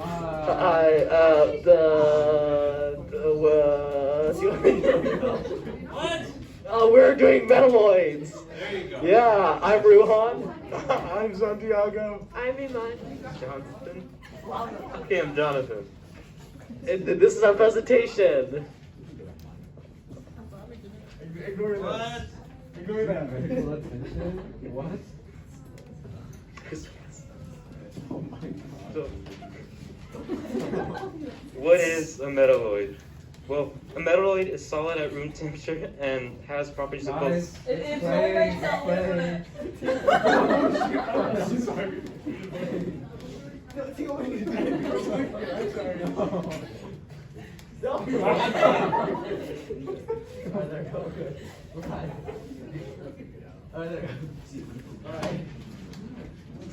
What? We're doing metalloids. There you go. Yeah, I'm Ruhan. I'm Santiago. I'm Iman. Jonathan. Okay, I'm Jonathan. And this is our presentation. Ignore What? that. Ignore that. What? So, what is a metalloid? Well, a metalloid is solid at room temperature and has properties of both.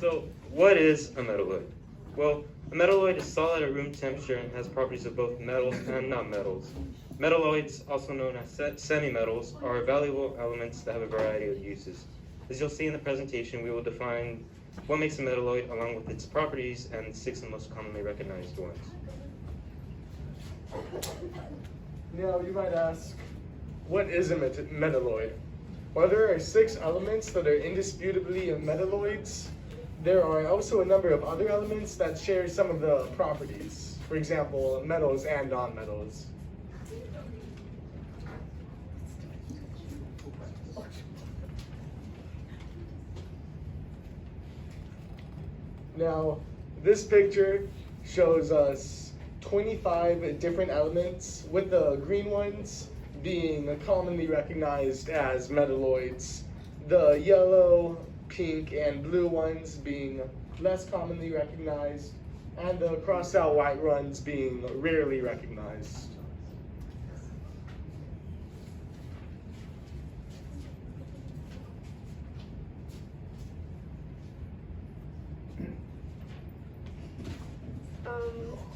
So, what is a metalloid? Well, a metalloid is solid at room temperature and has properties of both metals and non-metals. Metalloids, also known as semi-metals, are valuable elements that have a variety of uses. As you'll see in the presentation, we will define what makes a metalloid along with its properties and 6 of the most commonly recognized ones. Now, you might ask, what is a metalloid? While there are 6 elements that are indisputably metalloids, there are also a number of other elements that share some of the properties. For example, metals and non-metals. Now, this picture shows us 25 different elements, with the green ones being commonly recognized as metalloids, the yellow, pink, and blue ones being less commonly recognized, and the crossed out white ones being rarely recognized.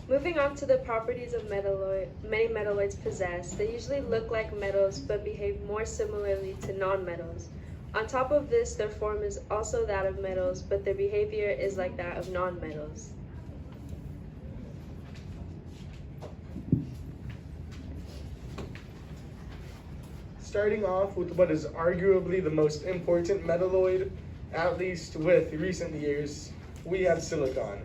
Moving on to the properties of many metalloids possess. They usually look like metals but behave more similarly to non-metals. On top of this, their form is also that of metals, but their behavior is like that of non-metals. Starting off with what is arguably the most important metalloid, at least with recent years, we have silicon.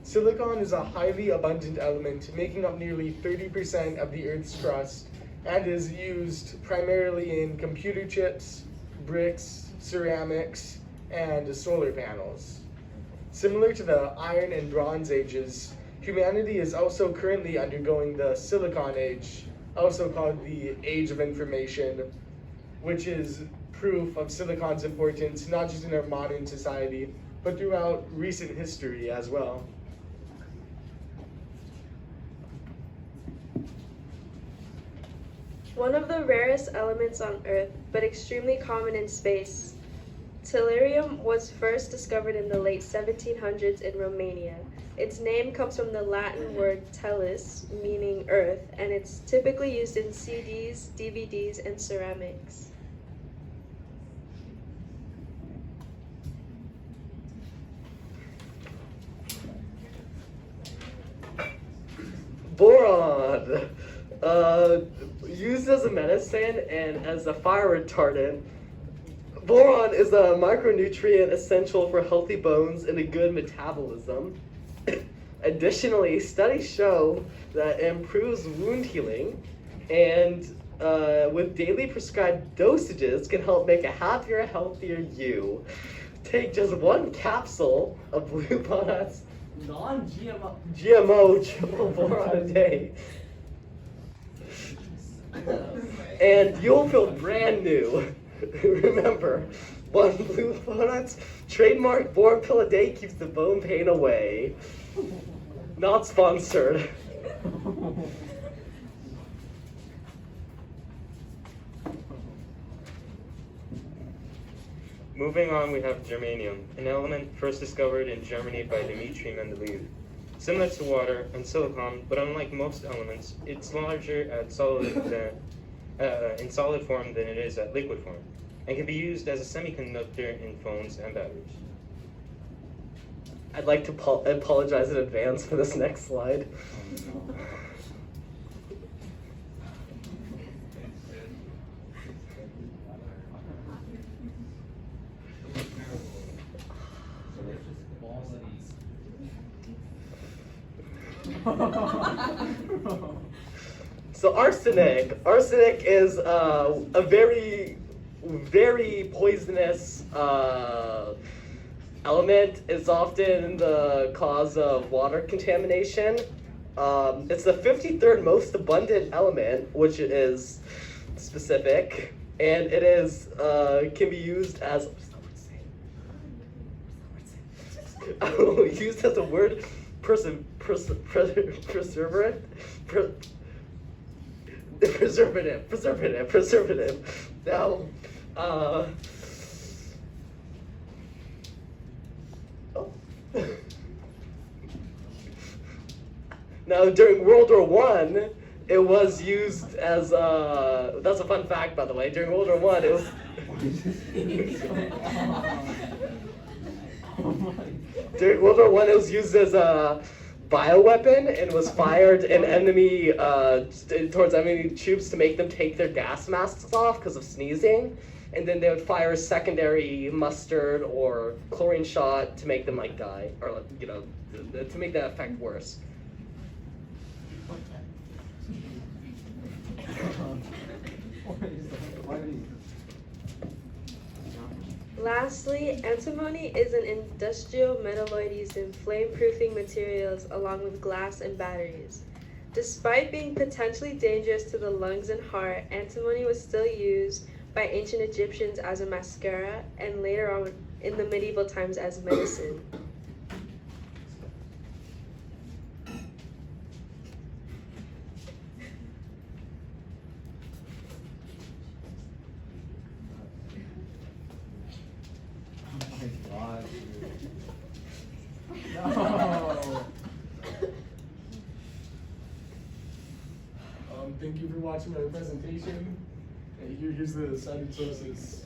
Silicon is a highly abundant element, making up nearly 30% of the Earth's crust, and is used primarily in computer chips, bricks, ceramics, and solar panels. Similar to the Iron and Bronze Ages, humanity is also currently undergoing the Silicon Age, also called the Age of Information, which is proof of silicon's importance not just in our modern society, but throughout recent history as well. One of the rarest elements on Earth, but extremely common in space, tellurium was first discovered in the late 1700s in Romania. Its name comes from the Latin word tellus, meaning earth, and it's typically used in CDs, DVDs, and ceramics. Boron! Used as a medicine and as a fire retardant, boron is a micronutrient essential for healthy bones and a good metabolism. Additionally, studies show that it improves wound healing and with daily prescribed dosages can help make a happier, healthier you. Take just 1 capsule of Blue Bonet's GMO triple boron a day, and you'll feel brand new. Remember, 1 Blue Bonet's trademark boron pill a day keeps the bone pain away. Not sponsored. Moving on, we have germanium, an element first discovered in Germany by Dmitry Mendeleev. Similar to water and silicon, but unlike most elements, it's larger in solid form than it is at liquid form, and can be used as a semiconductor in phones and batteries. I'd like to apologize in advance for this next slide. So arsenic. Arsenic is a very, very poisonous element. It's often the cause of water contamination. It's the 53rd most abundant element, which is specific, and it is can be used as used as a word preservative. Now, now during World War I, it was used as that's a fun fact, by the way. During World War I, it was. During World War I, it was used as a bioweapon and was fired in enemy towards enemy troops to make them take their gas masks off because of sneezing, and then they would fire a secondary mustard or chlorine shot to make them like die, or to make that effect worse. Lastly, antimony is an industrial metalloid used in flame-proofing materials along with glass and batteries. Despite being potentially dangerous to the lungs and heart, antimony was still used by ancient Egyptians as a mascara and later on in the medieval times as medicine. Thank you for watching my presentation. Here's the cited sources.